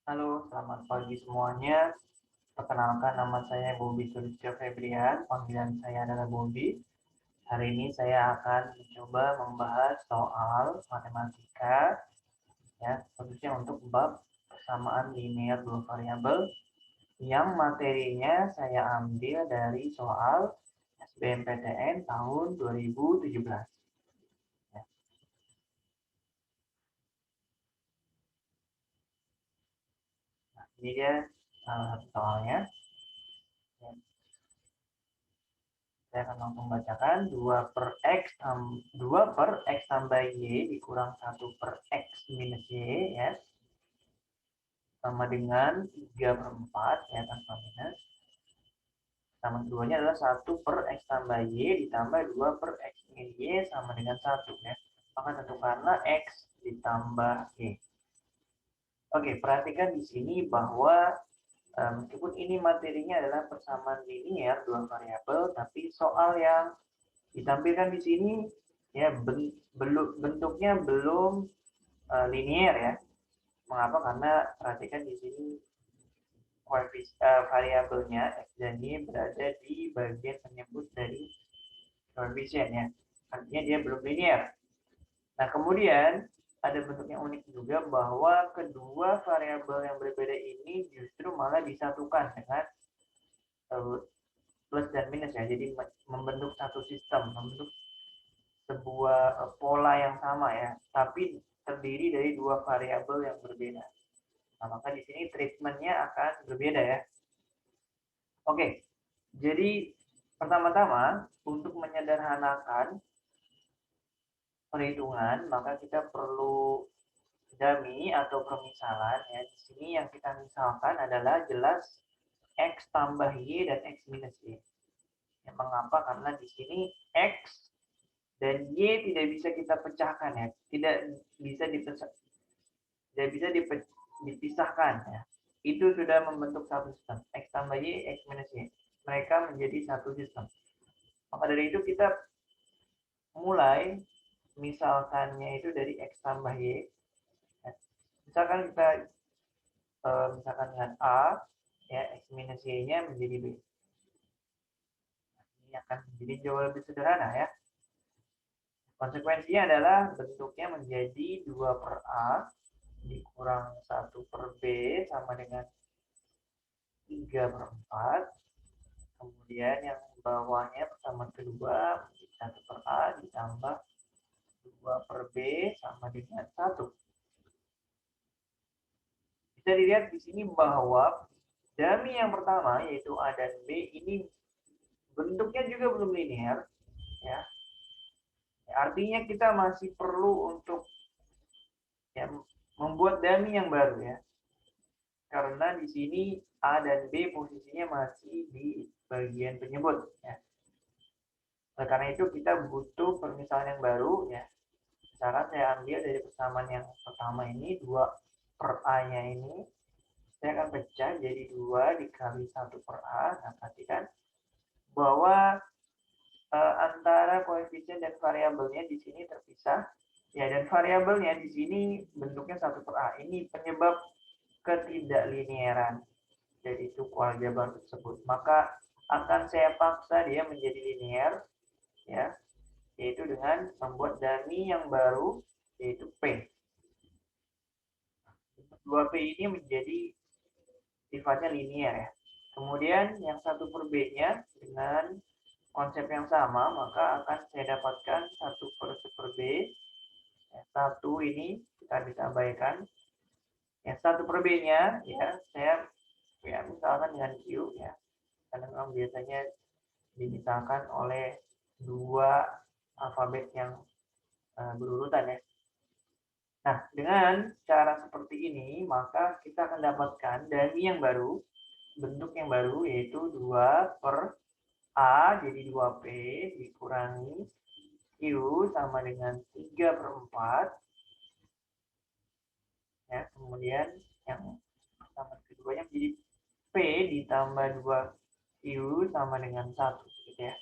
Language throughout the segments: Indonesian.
Halo, selamat pagi semuanya. Perkenalkan, nama saya Bobi Sulistyo Febrian. Panggilan saya adalah Bobi. Hari ini saya akan mencoba membahas soal matematika, ya, khususnya untuk bab persamaan linear dua variabel yang materinya saya ambil dari soal SBMPTN tahun 2017. Ya. Nah, ini dia salah satu soalnya. Ya. Saya akan langsung bacakan 2 per X tambah Y dikurang 1 per X minus Y, ya, sama dengan 3/4, ya, tanpa minus. Sama keduanya adalah 1 per X tambah Y ditambah 2 per X minus Y sama dengan 1, ya. Maka tentukanlah X ditambah Y. Oke, perhatikan di sini bahwa meskipun ini materinya adalah persamaan linear dua variabel, tapi soal yang ditampilkan di sini, ya, bentuknya belum linear, ya. Mengapa? Karena perhatikan di sini variabelnya X dan Y berada di bagian penyebut dari koefisien, ya. Artinya dia belum linear. Nah, kemudian ada bentuk yang unik juga bahwa kedua variabel yang berbeda ini justru malah disatukan dengan plus dan minus, ya. Jadi membentuk satu sistem, membentuk sebuah pola yang sama, ya, tapi terdiri dari dua variabel yang berbeda. Nah, maka di sini treatmentnya akan berbeda, ya. Oke, jadi pertama-tama untuk menyederhanakan perhitungan, maka kita perlu dummy atau permisalan, ya. Di sini yang kita misalkan adalah jelas X tambah Y dan X minus Y. Ya, mengapa? Karena di sini X dan Y tidak bisa kita pecahkan, ya. Tidak bisa dipisahkan, ya. Itu sudah membentuk satu sistem. X tambah Y, X minus Y. Mereka menjadi satu sistem. Maka dari itu kita mulai misalkannya itu dari X tambah Y. Misalkan kita misalkan dengan A, ya, X minus Y-nya menjadi B. Ini akan menjadi jauh lebih sederhana, ya. Konsekuensinya adalah bentuknya menjadi 2 per A dikurang 1 per B sama dengan 3/4. Kemudian yang bawahnya persamaan kedua menjadi 1 per A ditambah 2 per B sama dengan 1. Bisa dilihat di sini bahwa dummy yang pertama yaitu A dan B ini bentuknya juga belum linear, ya. Artinya kita masih perlu untuk, ya, membuat dummy yang baru, ya. Karena di sini A dan B posisinya masih di bagian penyebut, ya. Oleh karena itu kita butuh permisalan yang baru, ya. Sekarang saya ambil dari persamaan yang pertama ini 2 per A-nya ini saya akan pecah jadi 2 dikali 1 per A. Nah, perhatikan bahwa antara koefisien dan variabelnya di sini terpisah, ya, dan variabelnya di sini bentuknya 1 per A. Ini penyebab ketidaklinearan dari suku aljabar tersebut. Maka akan saya paksa dia menjadi linear, ya, yaitu dengan membuat dummy yang baru yaitu P. 2P ini menjadi sifatnya linear, ya. Kemudian yang 1 per B-nya dengan konsep yang sama, maka akan saya dapatkan 1 per super B. Ya, 1 ini kita bisa abaikan. Yang 1 per B-nya, ya, saya, ya, misalkan dengan Q, ya. Karena memang biasanya dimisalkan oleh dua alfabet yang berurutan, ya. Nah, dengan cara seperti ini, maka kita akan dapatkan dummy yang baru, bentuk yang baru, yaitu 2 per A, jadi 2P, dikurangi Q sama dengan 3/4. Ya, kemudian yang persamaan keduanya menjadi P ditambah 2Q sama dengan 1, gitu, ya.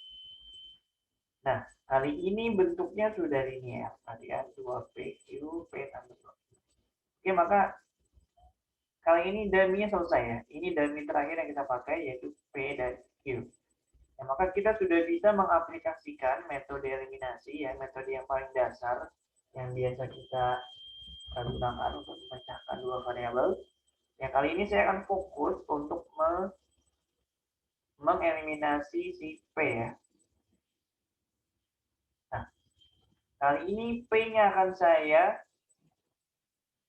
Nah, kali ini bentuknya sudah linear. Tadi kan 2PQ, P tambah 2. Oke, maka Kali ini dummy-nya selesai ya. Ini dummy terakhir yang kita pakai yaitu P dan Q. Ya, maka kita sudah bisa mengaplikasikan metode eliminasi ya, metode yang paling dasar yang biasa kita gunakan untuk memecahkan dua variabel. Ya, kali ini saya akan fokus untuk mengeliminasi si P ya. Nah, kali ini P-nya akan saya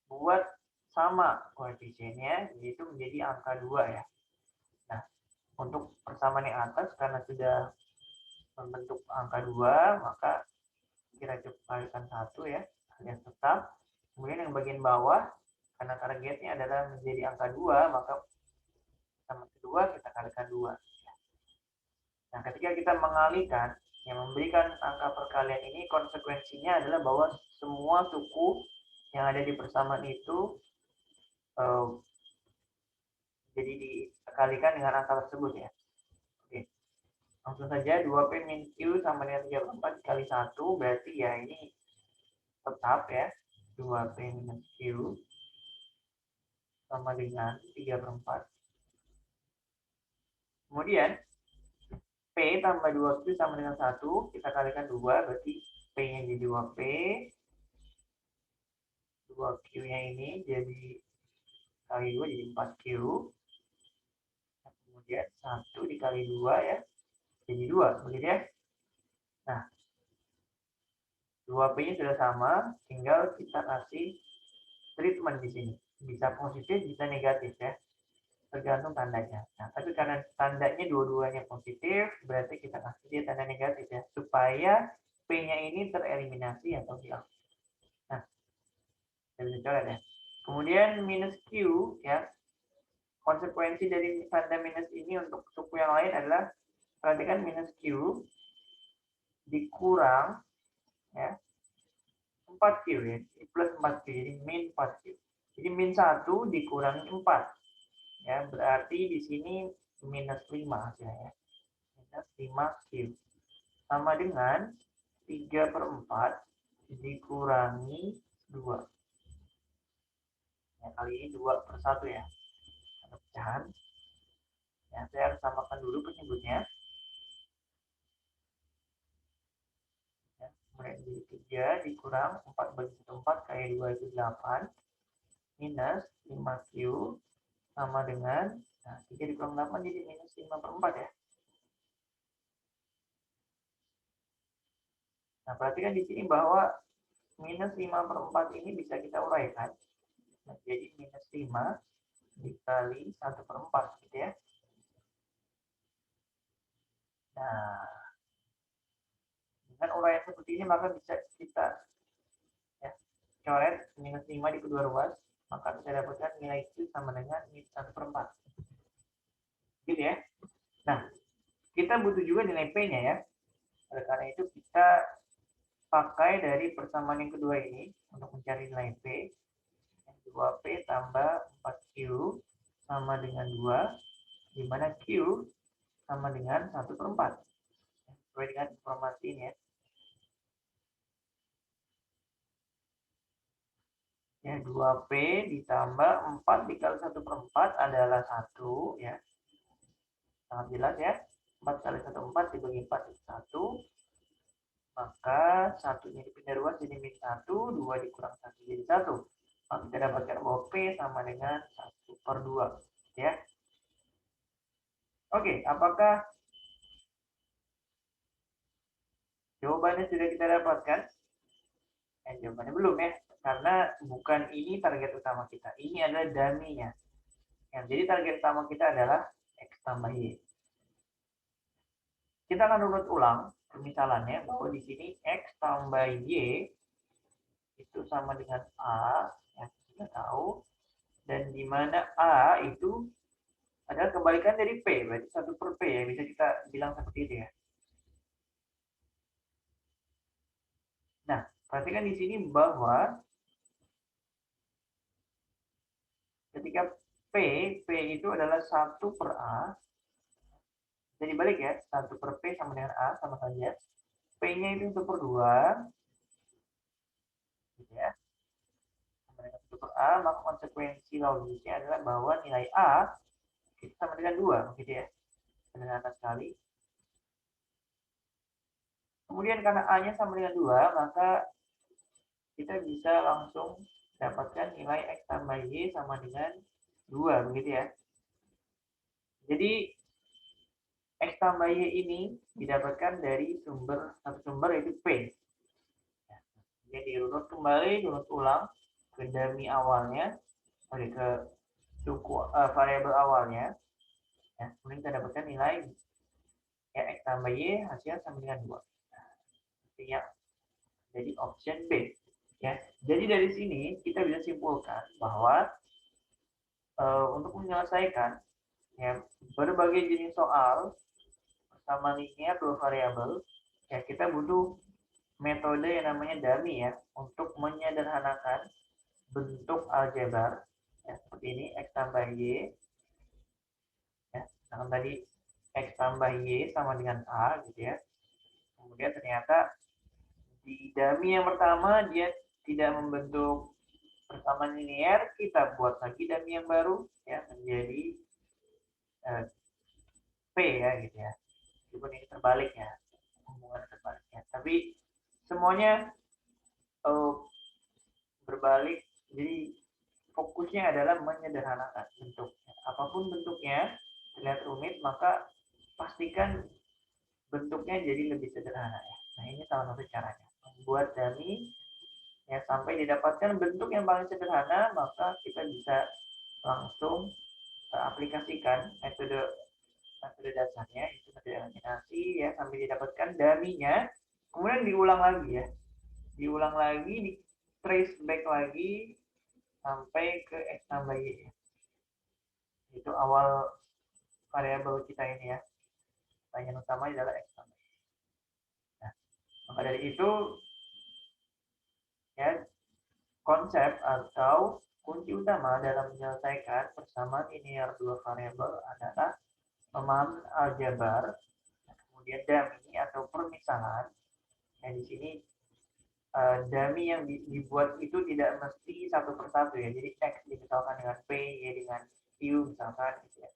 buat sama koefisiennya, yaitu menjadi angka 2 ya. Nah, untuk persamaan yang atas, karena sudah membentuk angka 2, maka kita kalikan 1 ya, alias tetap. Kemudian yang bagian bawah, karena targetnya adalah menjadi angka 2, maka sama kedua kita kalikan 2. Nah, ketika kita mengalihkan, yang memberikan angka perkalian ini, konsekuensinya adalah bahwa semua suku yang ada di persamaan itu jadi dikalikan dengan angka tersebut ya. Oke. Langsung saja 2P min Q sama dengan 3/4 dikali 1, berarti ya ini tetap ya. 2P minus Q sama dengan 3/4. Kemudian P tambah 2Q sama dengan 1, kita kalikan 2, berarti P-nya jadi 2P. 2Q-nya ini jadi kali 2 jadi 4Q. Kemudian 1 dikali 2 ya, jadi 2, begitu ya. Nah, 2P-nya sudah sama, tinggal kita kasih treatment di sini. Bisa positif, bisa negatif ya. Tergantung tandanya. Nah, tapi karena tandanya dua-duanya positif, berarti kita kasih dia tanda negatif ya, supaya P-nya ini tereliminasi atau hilang. Nah, kita bisa coret ya. Kemudian minus Q ya, konsekuensi dari tanda minus ini untuk suku yang lain adalah, perhatikan minus Q dikurang ya 4Q ya, plus 4Q, jadi min 4Q. Jadi min 1 dikurangi 4. Ya, berarti di sini minus 5 hasilnya ya. Minus 5Q. Sama dengan 3/4 dikurangi 2. Ya, kali ini 2/1 ya. Ada pecahan. Ya, saya harus samakan dulu penyebutnya. Ya, kemudian jadi 3 dikurang 4 bagi 1 4 kali 2 itu 8. Minus 5Q sama dengan, nah 3 dikurang 8 jadi minus 5/4 ya. Nah, perhatikan di sini bahwa minus 5/4 ini bisa kita uraikan menjadi minus 5 dikali 1/4 gitu ya. Nah, dengan uraian seperti ini maka bisa kita ya, coret minus 5 di kedua ruas, maka kita dapatkan nilai Q sama dengan minus 1/4. Gitu ya. Nah, kita butuh juga nilai P-nya ya. Oleh karena itu kita pakai dari persamaan yang kedua ini untuk mencari nilai P. 2P tambah 4Q sama dengan 2, di mana Q sama dengan 1/4. Sesuai dengan informasi ini ya. Ya, 2P ditambah 4 dikali 1/4 adalah 1 ya. Sangat jelas ya. 4 kali 1/4 dibagi 4 itu 1. Maka satunya dipindah ruas jadi min 1, 2 dikurang 1 jadi 1. Maka kita dapatkan bahwa P sama dengan 1/2 ya. Oke, apakah jawabannya sudah kita dapatkan? Jawabannya belum ya, karena bukan ini target utama kita. Ini adalah dummy-nya. Jadi target utama kita adalah X tambah Y. Kita akan urut ulang permisalannya bahwa di sini X tambah Y itu sama dengan A, yang kita tahu, dan di mana A itu adalah kebalikan dari P, berarti 1/P ya, bisa kita bilang seperti itu ya. Nah, perhatikan di sini bahwa ketika P itu adalah 1/A, jadi balik ya, 1/P sama dengan A, sama saja. P-nya itu 1/2, gitu ya. Sama dengan 1/A, A, maka konsekuensi logisnya adalah bahwa nilai A itu sama dengan 2, begitu ya. Sederhana sekali. Kemudian karena A-nya sama dengan 2, maka kita bisa langsung dapatkan nilai X tambah Y sama dengan 2, begitu ya. Jadi X tambah Y ini didapatkan dari satu sumber yaitu P. Jadi dirunut kembali, dirunut ulang ke dummy awalnya, ke suku variabel awalnya. Ya, kemudian kita dapatkan nilai ya, X tambah Y hasilnya sama dengan 2. Artinya jadi option B. Ya, jadi dari sini kita bisa simpulkan bahwa untuk menyelesaikan ya, berbagai jenis soal bersama linear dua variabel, ya kita butuh metode yang namanya dummy ya untuk menyederhanakan bentuk aljabar ya, seperti ini X tambah Y ya, nah, tadi X tambah Y sama dengan A gitu ya. Kemudian ternyata di dummy yang pertama dia tidak membentuk persamaan linear, kita buat lagi dummy yang baru ya menjadi P ya gitu ya. Meskipun ini terbalik ya, hubungan terbaliknya. Tapi semuanya berbalik, jadi fokusnya adalah menyederhanakan bentuknya. Apapun bentuknya terlihat rumit, maka pastikan bentuknya jadi lebih sederhana ya. Nah ini salah satu caranya, membuat dummy ya sampai didapatkan bentuk yang paling sederhana, maka kita bisa langsung aplikasikan metode dasarnya itu metode eliminasi ya sampai didapatkan dummy-nya, kemudian diulang lagi ya, diulang lagi, di trace back lagi sampai ke X tambah Y. Itu awal variabel kita ini ya. Pertanyaan utama adalah X tambah Y. Nah, maka dari itu ya konsep atau kunci utama dalam menyelesaikan persamaan linear dua variabel adalah pemahaman aljabar, kemudian dummy atau permisalan. Nah, di sini dummy yang dibuat itu tidak mesti satu persatu ya. Jadi X dimisalkan dengan P, Y dengan Q misalkan gitu ya.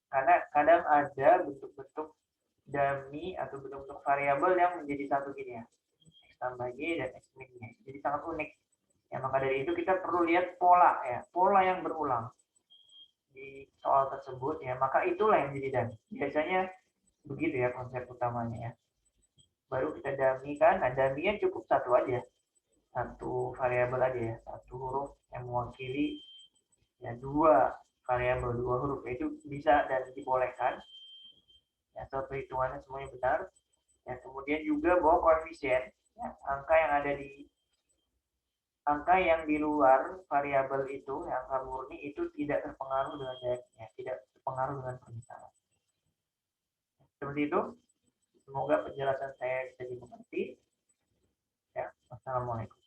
Karena kadang ada bentuk-bentuk dummy atau bentuk-bentuk variabel yang menjadi satu gini ya. X tambah Y dan X min Y. Jadi sangat unik. Ya, maka dari itu kita perlu lihat pola ya, pola yang berulang di soal tersebut ya. Maka itulah yang jadi dummy. Biasanya begitu ya konsep utamanya ya. Baru kita dummy kan, nah dummy-nya cukup satu aja. Satu variabel aja ya, satu huruf yang mewakili ya dua variabel, dua huruf itu bisa dan dibolehkan ya, atau perhitungannya semuanya benar ya. Kemudian juga bahwa koefisien ya, angka yang di luar variabel itu yang angka murni itu tidak terpengaruh dengan ya, tidak terpengaruh dengan permisalan. Seperti itu, semoga penjelasan saya bisa dimengerti ya. Wassalamualaikum.